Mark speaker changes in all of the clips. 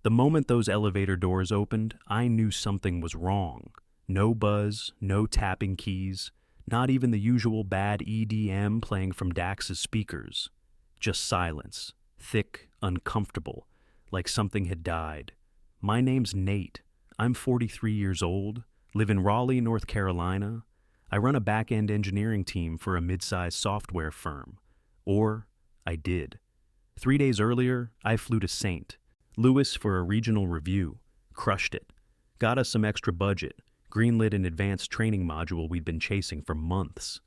Speaker 1: The moment those elevator doors opened, I knew something was wrong. No buzz, no tapping keys, not even the usual bad EDM playing from Dax's speakers. Just silence, thick, uncomfortable, like something had died. My name's Nate. I'm 43 years old, live in Raleigh, North Carolina. I run a back-end engineering team for a mid-sized software firm. Or, I did. 3 days earlier, I flew to St. Louis for a regional review. Crushed it. Got us some extra budget. Greenlit an advanced training module we'd been chasing for months.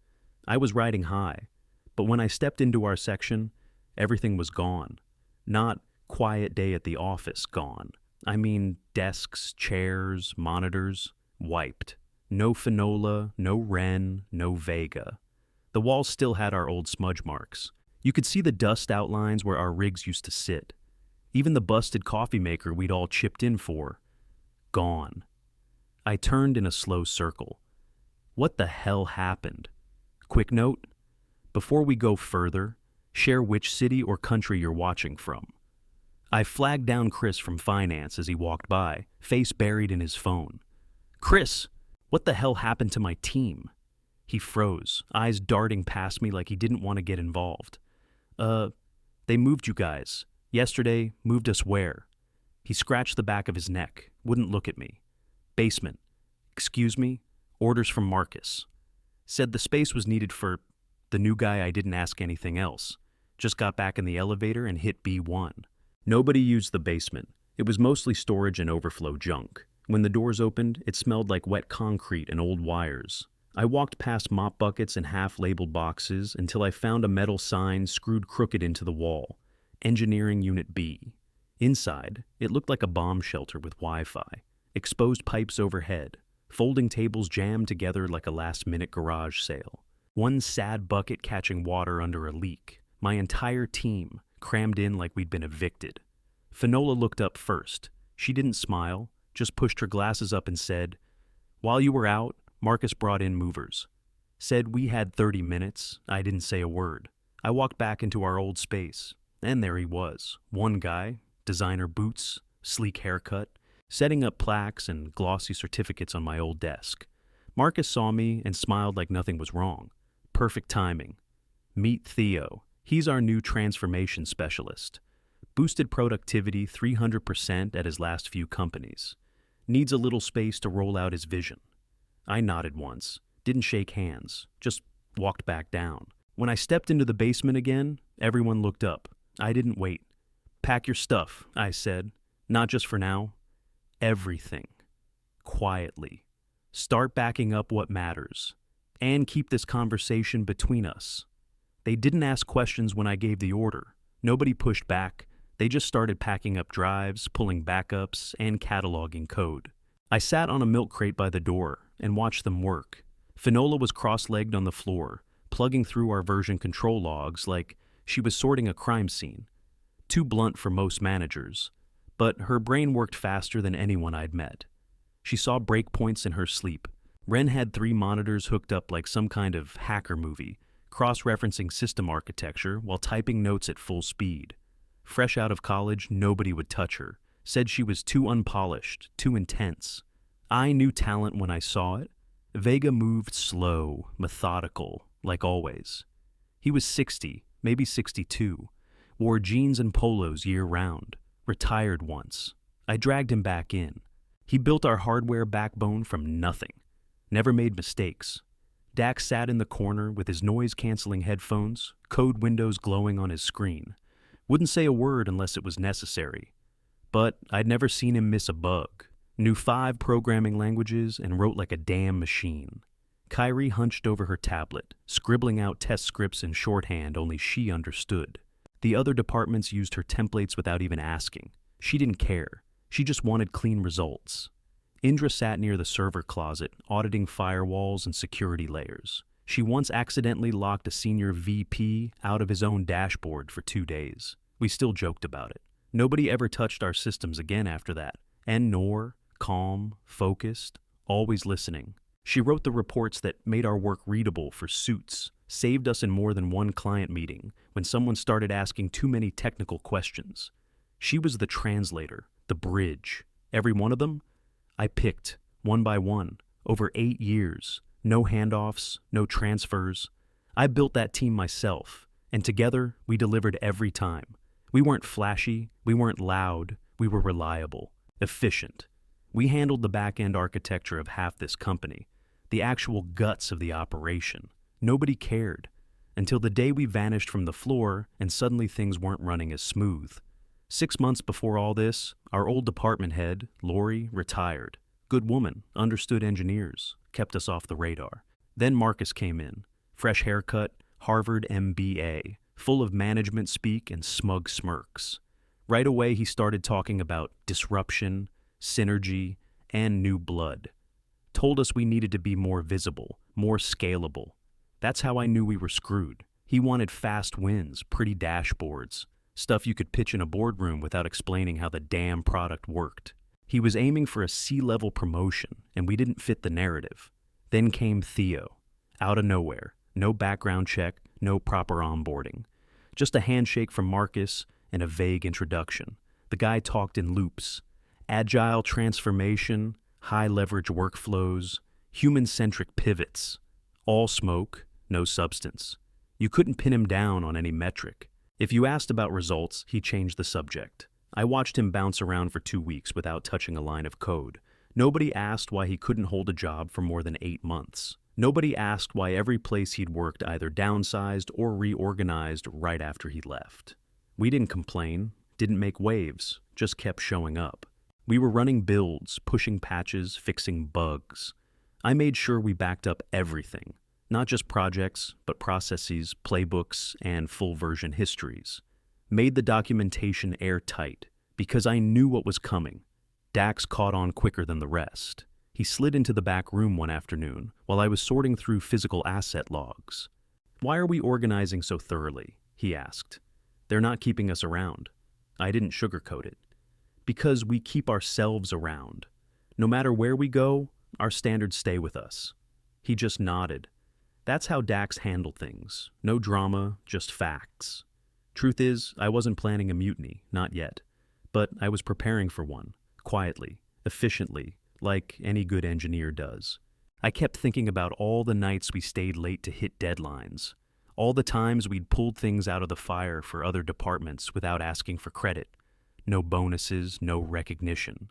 Speaker 1: I was riding high. But when I stepped into our section, everything was gone. Not quiet day at the office gone. I mean desks, chairs, monitors, wiped. No Finola, no Ren, no Vega. The walls still had our old smudge marks. You could see the dust outlines where our rigs used to sit. Even the busted coffee maker we'd all chipped in for. Gone. I turned in a slow circle. What the hell happened? Quick note, before we go further, share which city or country you're watching from. I flagged down Chris from finance as he walked by, face buried in his phone. Chris, what the hell happened to my team? He froze, eyes darting past me like he didn't want to get involved. They moved you guys. Yesterday, moved us where? He scratched the back of his neck, wouldn't look at me. Basement. Excuse me? Orders from Marcus. Said the space was needed for the new guy. I didn't ask anything else. Just got back in the elevator and hit B1. Nobody used the basement. It was mostly storage and overflow junk. When the doors opened, it smelled like wet concrete and old wires. I walked past mop buckets and half-labeled boxes until I found a metal sign screwed crooked into the wall. Engineering Unit B. Inside, it looked like a bomb shelter with Wi-Fi. Exposed pipes overhead. Folding tables jammed together like a last-minute garage sale. One sad bucket catching water under a leak. My entire team crammed in like we'd been evicted. Finola looked up first. She didn't smile, just pushed her glasses up and said, "While you were out, Marcus brought in movers. Said we had 30 minutes. I didn't say a word. I walked back into our old space, and there he was. One guy, designer boots, sleek haircut, setting up plaques and glossy certificates on my old desk. Marcus saw me and smiled like nothing was wrong. Perfect timing. Meet Theo. He's our new transformation specialist. Boosted productivity 300% at his last few companies. Needs a little space to roll out his vision." I nodded once, didn't shake hands, just walked back down. When I stepped into the basement again, everyone looked up. I didn't wait. "Pack your stuff," I said. "Not just for now. Everything. Quietly. Start backing up what matters. And keep this conversation between us." They didn't ask questions when I gave the order. Nobody pushed back. They just started packing up drives, pulling backups, and cataloging code. I sat on a milk crate by the door and watched them work. Finola was cross-legged on the floor, plugging through our version control logs like she was sorting a crime scene. Too blunt for most managers, but her brain worked faster than anyone I'd met. She saw breakpoints in her sleep. Ren had 3 monitors hooked up like some kind of hacker movie, cross-referencing system architecture while typing notes at full speed. Fresh out of college, nobody would touch her. Said she was too unpolished, too intense. I knew talent when I saw it. Vega moved slow, methodical, like always. He was 60, maybe 62, wore jeans and polos year-round, retired once. I dragged him back in. He built our hardware backbone from nothing. Never made mistakes. Dax sat in the corner with his noise-canceling headphones, code windows glowing on his screen. Wouldn't say a word unless it was necessary. But I'd never seen him miss a bug. Knew 5 programming languages and wrote like a damn machine. Kyrie hunched over her tablet, scribbling out test scripts in shorthand only she understood. The other departments used her templates without even asking. She didn't care. She just wanted clean results. Indra sat near the server closet, auditing firewalls and security layers. She once accidentally locked a senior VP out of his own dashboard for 2 days. We still joked about it. Nobody ever touched our systems again after that. And Nor, calm, focused, always listening. She wrote the reports that made our work readable for suits, saved us in more than one client meeting when someone started asking too many technical questions. She was the translator, the bridge. Every one of them? I picked, one by one, over 8 years. No handoffs, no transfers. I built that team myself, and together we delivered every time. We weren't flashy, we weren't loud, we were reliable, efficient. We handled the back-end architecture of half this company, the actual guts of the operation. Nobody cared, until the day we vanished from the floor and suddenly things weren't running as smooth. 6 months before all this, our old department head, Lori, retired. Good woman, understood engineers, kept us off the radar. Then Marcus came in, fresh haircut, Harvard MBA, full of management speak and smug smirks. Right away he started talking about disruption, synergy, and new blood. Told us we needed to be more visible, more scalable. That's how I knew we were screwed. He wanted fast wins, pretty dashboards, stuff you could pitch in a boardroom without explaining how the damn product worked. He was aiming for a C-level promotion, and we didn't fit the narrative. Then came Theo. Out of nowhere. No background check, no proper onboarding. Just a handshake from Marcus and a vague introduction. The guy talked in loops. Agile transformation, high-leverage workflows, human-centric pivots. All smoke, no substance. You couldn't pin him down on any metric. If you asked about results, he changed the subject. I watched him bounce around for 2 weeks without touching a line of code. Nobody asked why he couldn't hold a job for more than 8 months. Nobody asked why every place he'd worked either downsized or reorganized right after he left. We didn't complain, didn't make waves, just kept showing up. We were running builds, pushing patches, fixing bugs. I made sure we backed up everything, not just projects, but processes, playbooks, and full version histories. Made the documentation airtight, because I knew what was coming. Dax caught on quicker than the rest. He slid into the back room one afternoon while I was sorting through physical asset logs. "Why are we organizing so thoroughly?" he asked. "They're not keeping us around." I didn't sugarcoat it. "Because we keep ourselves around. No matter where we go, our standards stay with us." He just nodded. That's how Dax handled things. No drama, just facts. Truth is, I wasn't planning a mutiny, not yet. But I was preparing for one, quietly, efficiently, like any good engineer does. I kept thinking about all the nights we stayed late to hit deadlines, all the times we'd pulled things out of the fire for other departments without asking for credit. No bonuses, no recognition.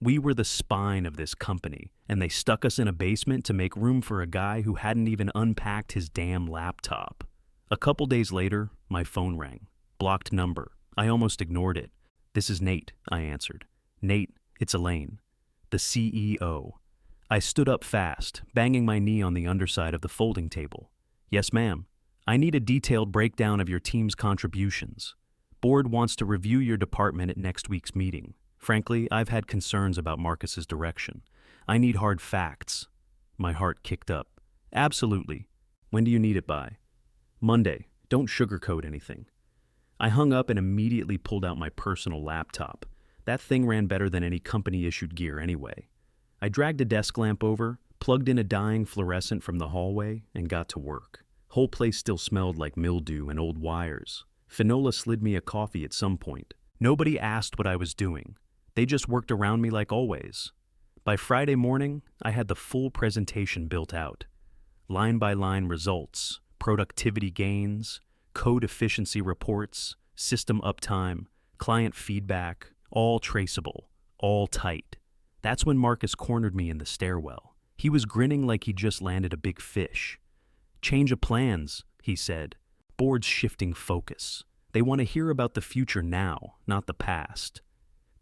Speaker 1: We were the spine of this company, and they stuck us in a basement to make room for a guy who hadn't even unpacked his damn laptop. A couple days later, my phone rang. Blocked number. I almost ignored it. "This is Nate," I answered. "Nate, it's Elaine. The CEO." I stood up fast, banging my knee on the underside of the folding table. "Yes, ma'am. I need a detailed breakdown of your team's contributions. Board wants to review your department at next week's meeting. Frankly, I've had concerns about Marcus's direction. I need hard facts." My heart kicked up. "Absolutely. When do you need it by?" "Monday. Don't sugarcoat anything." I hung up and immediately pulled out my personal laptop. That thing ran better than any company-issued gear anyway. I dragged a desk lamp over, plugged in a dying fluorescent from the hallway, and got to work. Whole place still smelled like mildew and old wires. Finola slid me a coffee at some point. Nobody asked what I was doing. They just worked around me like always. By Friday morning, I had the full presentation built out. Line-by-line results, productivity gains, code efficiency reports, system uptime, client feedback, all traceable, all tight. That's when Marcus cornered me in the stairwell. He was grinning like he just landed a big fish. "Change of plans," he said. "Board's shifting focus. They want to hear about the future now, not the past."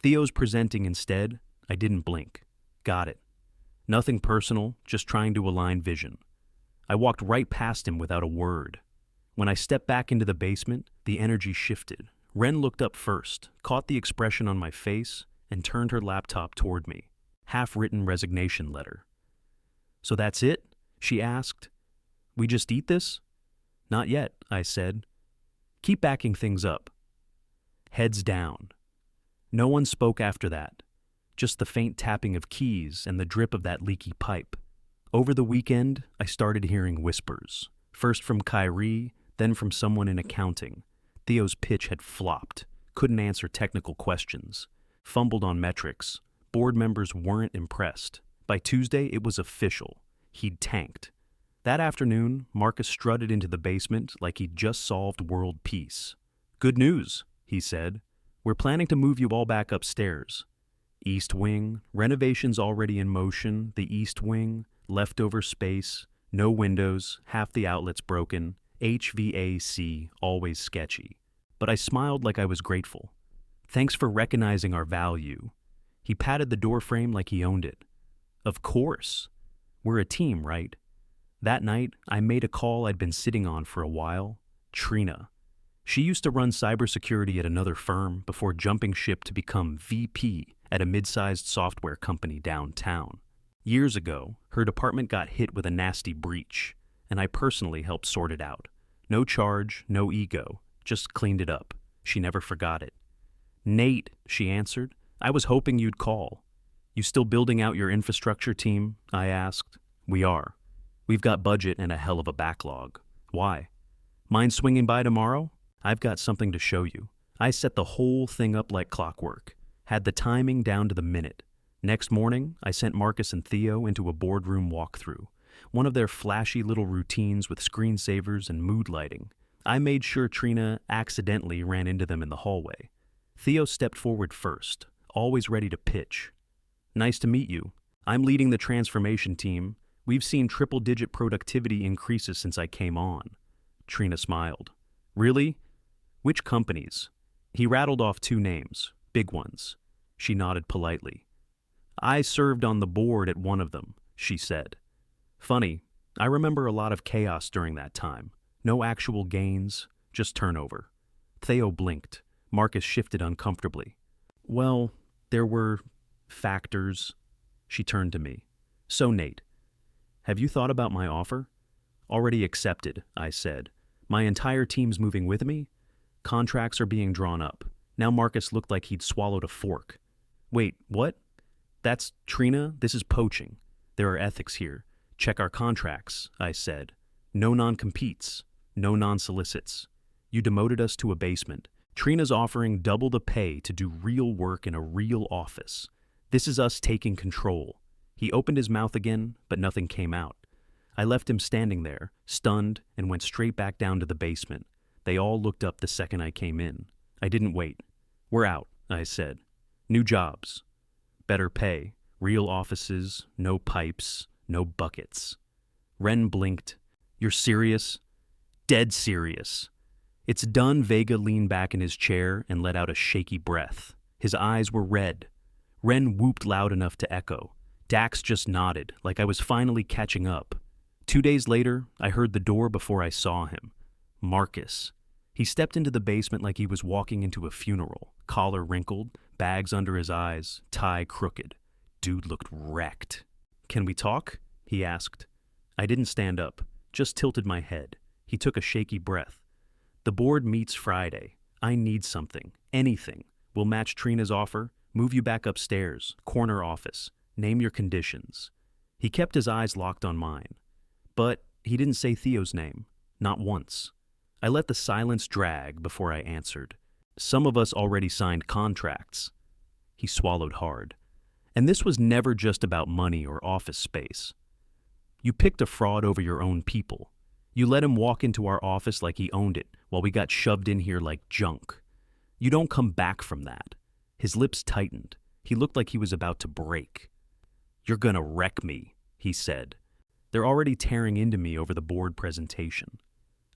Speaker 1: Theo's presenting instead. I didn't blink. Got it. Nothing personal, just trying to align vision. I walked right past him without a word. When I stepped back into the basement, the energy shifted. Ren looked up first, caught the expression on my face, and turned her laptop toward me. Half-written resignation letter. "So that's it?" she asked. "We just eat this?" "Not yet," I said. "Keep backing things up." Heads down. No one spoke after that. Just the faint tapping of keys and the drip of that leaky pipe. Over the weekend, I started hearing whispers. First from Kyrie, then from someone in accounting. Theo's pitch had flopped. Couldn't answer technical questions. fumbled on metrics. Board members weren't impressed. By Tuesday, it was official. He'd tanked. That afternoon, Marcus strutted into the basement like he'd just solved world peace. "Good news," he said. "We're planning to move you all back upstairs. East wing, renovations already in motion, the east wing, leftover space, no windows, half the outlets broken, HVAC always sketchy." But I smiled like I was grateful. "Thanks for recognizing our value." He patted the doorframe like he owned it. "Of course. We're a team, right?" That night, I made a call I'd been sitting on for a while. Trina. She used to run cybersecurity at another firm before jumping ship to become VP at a mid-sized software company downtown. Years ago, her department got hit with a nasty breach, and I personally helped sort it out. No charge, no ego, just cleaned it up. She never forgot it. "Nate," she answered, "I was hoping you'd call." "You still building out your infrastructure team?" I asked. "We are. We've got budget and a hell of a backlog." "Why?" "Mind swinging by tomorrow? I've got something to show you." I set the whole thing up like clockwork, had the timing down to the minute. Next morning, I sent Marcus and Theo into a boardroom walkthrough, one of their flashy little routines with screensavers and mood lighting. I made sure Trina accidentally ran into them in the hallway. Theo stepped forward first, always ready to pitch. "Nice to meet you. I'm leading the transformation team. We've seen triple-digit productivity increases since I came on." Trina smiled. "Really? Which companies?" He rattled off 2 names, big ones. She nodded politely. "I served on the board at one of them," she said. "Funny, I remember a lot of chaos during that time. No actual gains, just turnover." Theo blinked. Marcus shifted uncomfortably. "Well, there were factors." She turned to me. "So, Nate, have you thought about my offer?" "Already accepted," I said. "My entire team's moving with me. Contracts are being drawn up." Now Marcus looked like he'd swallowed a fork. "Wait, what?" "That's Trina, this is poaching. There are ethics here. Check our contracts," I said. "No non-competes, no non-solicits. You demoted us to a basement. Trina's offering double the pay to do real work in a real office. This is us taking control." He opened his mouth again, but nothing came out. I left him standing there, stunned, and went straight back down to the basement. They all looked up the second I came in. I didn't wait. "We're out," I said. "New jobs. Better pay. Real offices, no pipes, no buckets." Ren blinked. "You're serious?" "Dead serious." "It's done." Vega leaned back in his chair and let out a shaky breath. His eyes were red. Ren whooped loud enough to echo. Dax just nodded, like I was finally catching up. 2 days later, I heard the door before I saw him. Marcus. He stepped into the basement like he was walking into a funeral, collar wrinkled, bags under his eyes, tie crooked. Dude looked wrecked. "Can we talk?" he asked. I didn't stand up, just tilted my head. He took a shaky breath. "The board meets Friday. I need something, anything. We'll match Trina's offer, move you back upstairs, corner office. Name your conditions." He kept his eyes locked on mine. But he didn't say Theo's name, not once. I let the silence drag before I answered. "Some of us already signed contracts." He swallowed hard. "And this was never just about money or office space. You picked a fraud over your own people. You let him walk into our office like he owned it while we got shoved in here like junk. You don't come back from that." His lips tightened. He looked like he was about to break. "You're gonna wreck me," he said. "They're already tearing into me over the board presentation."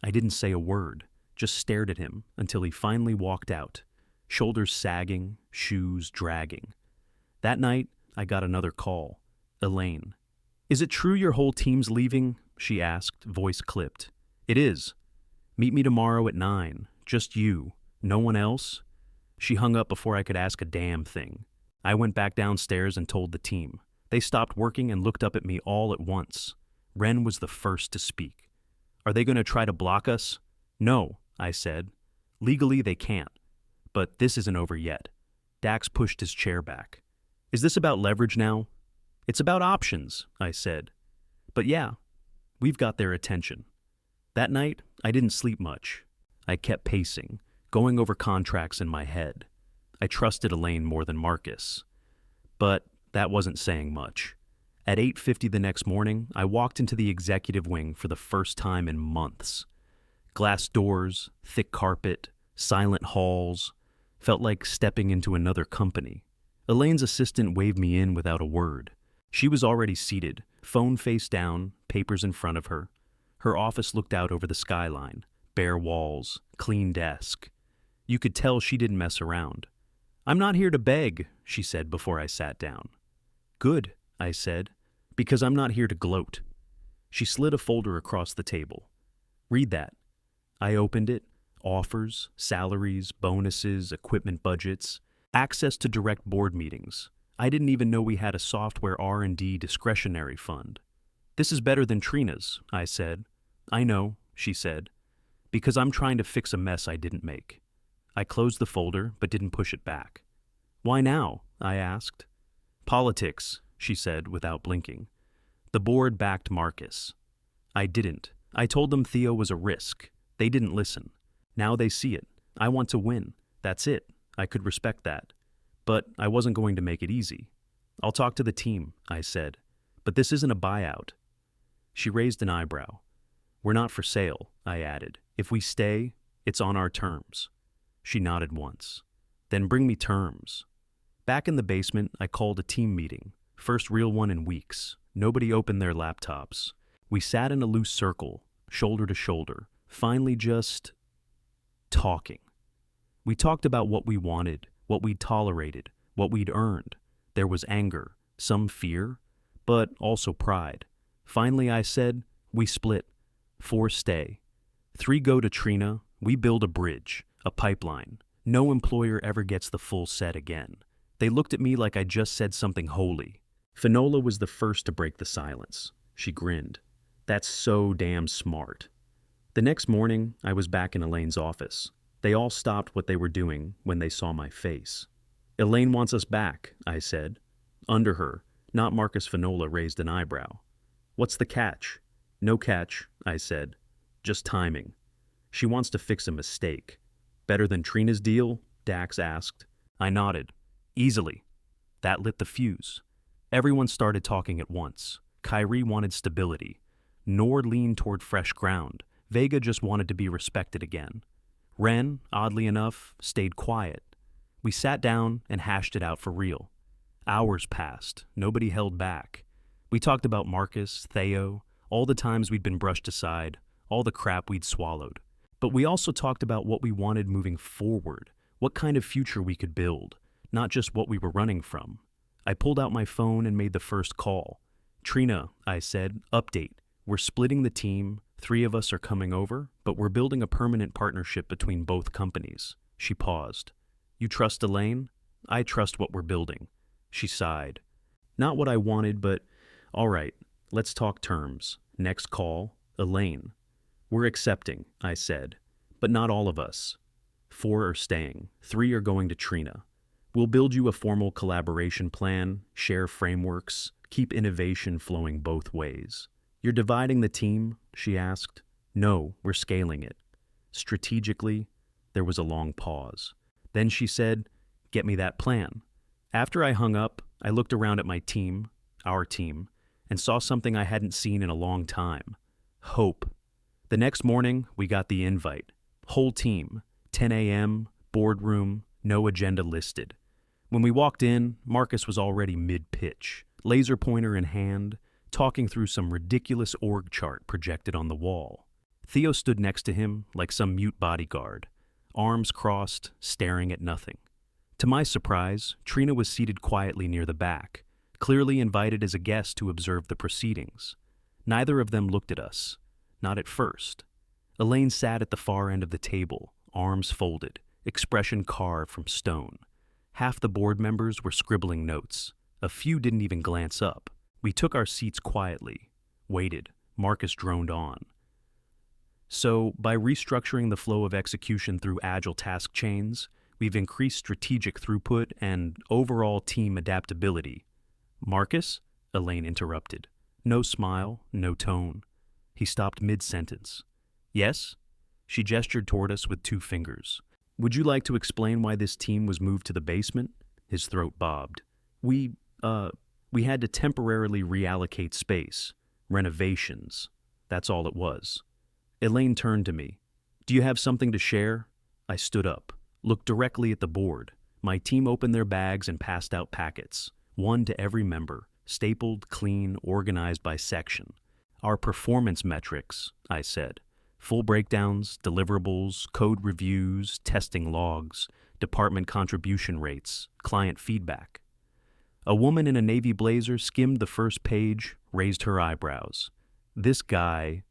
Speaker 1: I didn't say a word, just stared at him until he finally walked out, shoulders sagging, shoes dragging. That night, I got another call. Elaine. "Is it true your whole team's leaving?" she asked, voice clipped. "It is. Meet me tomorrow at 9. Just you. No one else?" She hung up before I could ask a damn thing. I went back downstairs and told the team. They stopped working and looked up at me all at once. Ren was the first to speak. "Are they going to try to block us?" "No," I said. "Legally, they can't. But this isn't over yet." Dax pushed his chair back. "Is this about leverage now?" "It's about options," I said. "But yeah, we've got their attention." That night, I didn't sleep much. I kept pacing, going over contracts in my head. I trusted Elaine more than Marcus. But that wasn't saying much. At 8:50 the next morning, I walked into the executive wing for the first time in months. Glass doors, thick carpet, silent halls. Felt like stepping into another company. Elaine's assistant waved me in without a word. She was already seated, phone face down, papers in front of her. Her office looked out over the skyline, bare walls, clean desk. You could tell she didn't mess around. "I'm not here to beg," she said before I sat down. "Good," I said, "because I'm not here to gloat." She slid a folder across the table. "Read that." I opened it. Offers, salaries, bonuses, equipment budgets, access to direct board meetings. I didn't even know we had a software R&D discretionary fund. "This is better than Trina's," I said. "I know," she said, "because I'm trying to fix a mess I didn't make." I closed the folder but didn't push it back. "Why now?" I asked. "Politics," she said without blinking. "The board backed Marcus." I didn't. I told them Theo was a risk. They didn't listen. Now they see it. I want to win. That's it. I could respect that. But I wasn't going to make it easy. "I'll talk to the team," I said. "But this isn't a buyout." She raised an eyebrow. "We're not for sale," I added. "If we stay, it's on our terms." She nodded once. "Then bring me terms." Back in the basement, I called a team meeting. First real one in weeks. Nobody opened their laptops. We sat in a loose circle, shoulder to shoulder, finally just talking. We talked about what we wanted, what we'd tolerated, what we'd earned. There was anger, some fear, but also pride. Finally, I said, "We split. 4 stay. 3 go to Trina. We build a bridge, a pipeline. No employer ever gets the full set again." They looked at me like I just said something holy. Finola was the first to break the silence. She grinned. "That's so damn smart." The next morning, I was back in Elaine's office. They all stopped what they were doing when they saw my face. "Elaine wants us back," I said. Under her, not Marcus Finola, raised an eyebrow. "What's the catch?" "No catch," I said. "Just timing. She wants to fix a mistake." "Better than Trina's deal?" Dax asked. I nodded. "Easily." That lit the fuse. Everyone started talking at once. Kyrie wanted stability. Nord leaned toward fresh ground. Vega just wanted to be respected again. Ren, oddly enough, stayed quiet. We sat down and hashed it out for real. Hours passed. Nobody held back. We talked about Marcus, Theo, all the times we'd been brushed aside, all the crap we'd swallowed. But we also talked about what we wanted moving forward, what kind of future we could build, not just what we were running from. I pulled out my phone and made the first call. "Trina," I said, "update. We're splitting the team. 3 of us are coming over, but we're building a permanent partnership between both companies." She paused. "You trust Elaine?" "I trust what we're building." She sighed. "Not what I wanted, but all right, let's talk terms. Next call, Elaine." "We're accepting," I said, "but not all of us. 4 are staying. 3 are going to Trina. We'll build you a formal collaboration plan, share frameworks, keep innovation flowing both ways." "You're dividing the team?" she asked. "No, we're scaling it." Strategically, there was a long pause. Then she said, "Get me that plan." After I hung up, I looked around at my team, our team, and saw something I hadn't seen in a long time. Hope. The next morning, we got the invite. Whole team, 10 a.m., boardroom, no agenda listed. When we walked in, Marcus was already mid-pitch, laser pointer in hand, talking through some ridiculous org chart projected on the wall. Theo stood next to him like some mute bodyguard, arms crossed, staring at nothing. To my surprise, Trina was seated quietly near the back, clearly invited as a guest to observe the proceedings. Neither of them looked at us, not at first. Elaine sat at the far end of the table, arms folded, expression carved from stone. Half the board members were scribbling notes. A few didn't even glance up. We took our seats quietly, waited. Marcus droned on. "So, by restructuring the flow of execution through agile task chains, we've increased strategic throughput and overall team adaptability." "Marcus?" Elaine interrupted. No smile, no tone. He stopped mid-sentence. "Yes?" She gestured toward us with 2 fingers. Would you like to explain why this team was moved to the basement? His throat bobbed. We, we had to temporarily reallocate space. Renovations. That's all it was. Elaine turned to me. Do you have something to share? I stood up, looked directly at the board. My team opened their bags and passed out packets, one to every member, stapled, clean, organized by section. Our performance metrics, I said. Full breakdowns, deliverables, code reviews, testing logs, department contribution rates, client feedback. A woman in a navy blazer skimmed the first page, raised her eyebrows. This guy...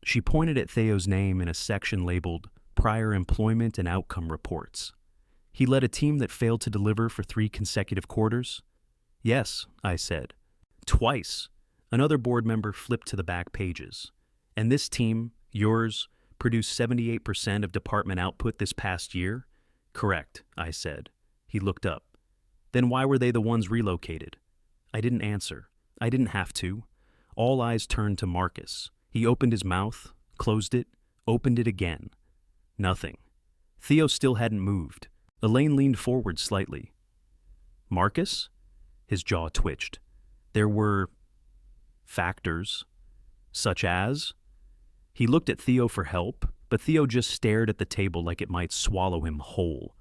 Speaker 1: She pointed at Theo's name in a section labeled Prior Employment and Outcome Reports. He led a team that failed to deliver for 3 consecutive quarters? Yes, I said. Twice. Another board member flipped to the back pages. And this team, yours, produced 78% of department output this past year? Correct, I said. He looked up. Then why were they the ones relocated? I didn't answer. I didn't have to. All eyes turned to Marcus. He opened his mouth, closed it, opened it again. Nothing. Theo still hadn't moved. Elaine leaned forward slightly. Marcus? His jaw twitched. There were factors, such as... He looked at Theo for help, but Theo just stared at the table like it might swallow him whole.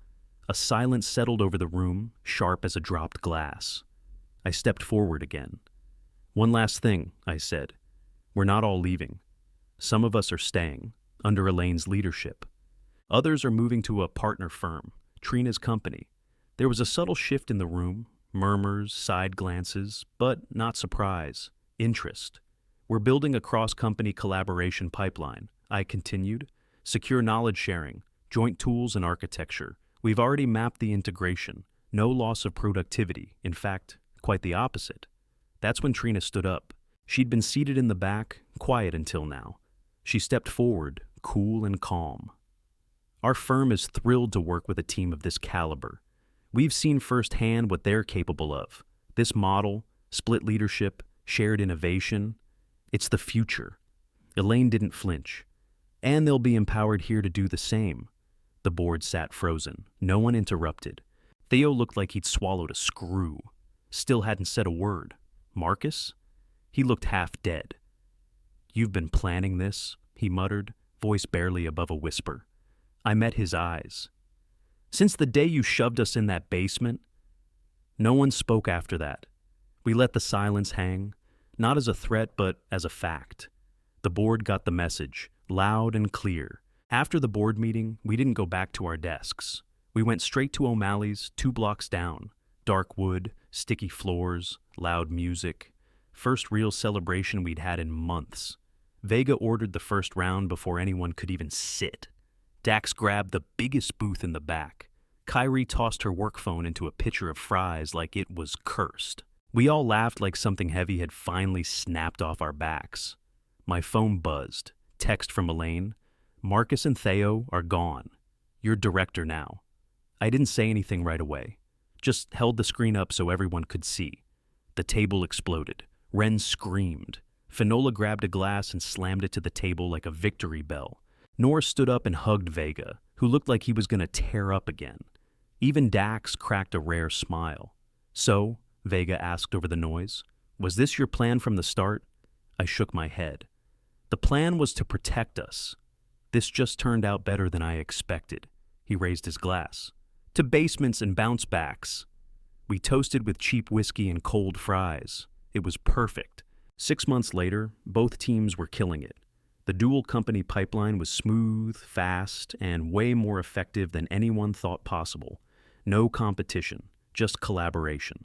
Speaker 1: A silence settled over the room, sharp as a dropped glass. I stepped forward again. One last thing, I said. We're not all leaving. Some of us are staying, under Elaine's leadership. Others are moving to a partner firm, Trina's company. There was a subtle shift in the room, murmurs, side glances, but not surprise, interest. We're building a cross-company collaboration pipeline, I continued. Secure knowledge sharing, joint tools and architecture. We've already mapped the integration. No loss of productivity. In fact, quite the opposite. That's when Trina stood up. She'd been seated in the back, quiet until now. She stepped forward, cool and calm. Our firm is thrilled to work with a team of this caliber. We've seen firsthand what they're capable of. This model, split leadership, shared innovation, it's the future. Elaine didn't flinch. And they'll be empowered here to do the same. The board sat frozen. No one interrupted. Theo looked like he'd swallowed a screw. Still hadn't said a word. Marcus? He looked half dead. You've been planning this, he muttered, voice barely above a whisper. I met his eyes. Since the day you shoved us in that basement? No one spoke after that. We let the silence hang, not as a threat but as a fact. The board got the message, loud and clear. After the board meeting, we didn't go back to our desks. We went straight to O'Malley's 2 blocks down. Dark wood, sticky floors, loud music. First real celebration we'd had in months. Vega ordered the first round before anyone could even sit. Dax grabbed the biggest booth in the back. Kyrie tossed her work phone into a pitcher of fries like it was cursed. We all laughed like something heavy had finally snapped off our backs. My phone buzzed. Text from Elaine. Marcus and Theo are gone. You're director now. I didn't say anything right away. Just held the screen up so everyone could see. The table exploded. Ren screamed. Finola grabbed a glass and slammed it to the table like a victory bell. Norris stood up and hugged Vega, who looked like he was going to tear up again. Even Dax cracked a rare smile. So, Vega asked over the noise, was this your plan from the start? I shook my head. The plan was to protect us. This just turned out better than I expected. He raised his glass. To basements and bounce backs. We toasted with cheap whiskey and cold fries. It was perfect. 6 months later, both teams were killing it. The dual company pipeline was smooth, fast, and way more effective than anyone thought possible. No competition, just collaboration.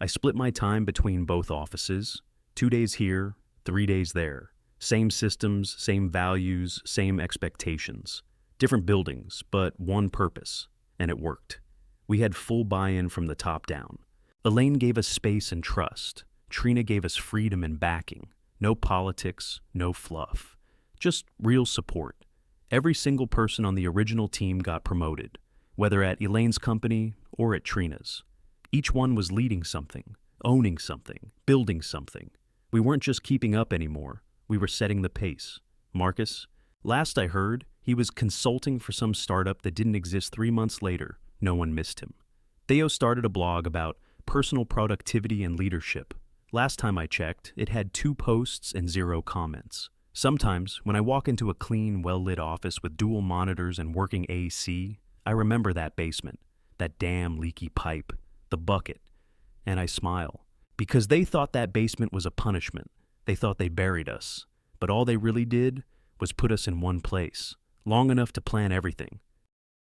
Speaker 1: I split my time between both offices, 2 days here, 3 days there. Same systems, same values, same expectations. Different buildings, but one purpose, and it worked. We had full buy-in from the top down. Elaine gave us space and trust. Trina gave us freedom and backing. No politics, no fluff. Just real support. Every single person on the original team got promoted, whether at Elaine's company or at Trina's. Each one was leading something, owning something, building something. We weren't just keeping up anymore. We were setting the pace. Marcus, last I heard, He was consulting for some startup that didn't exist 3 months later. No one missed him. Theo started a blog about personal productivity and leadership. Last time I checked, it had 2 posts and 0 comments. Sometimes, when I walk into a clean, well-lit office with dual monitors and working AC, I remember that basement, that damn leaky pipe, the bucket, and I smile. Because they thought that basement was a punishment. They thought they buried us. But all they really did was put us in one place, long enough to plan everything.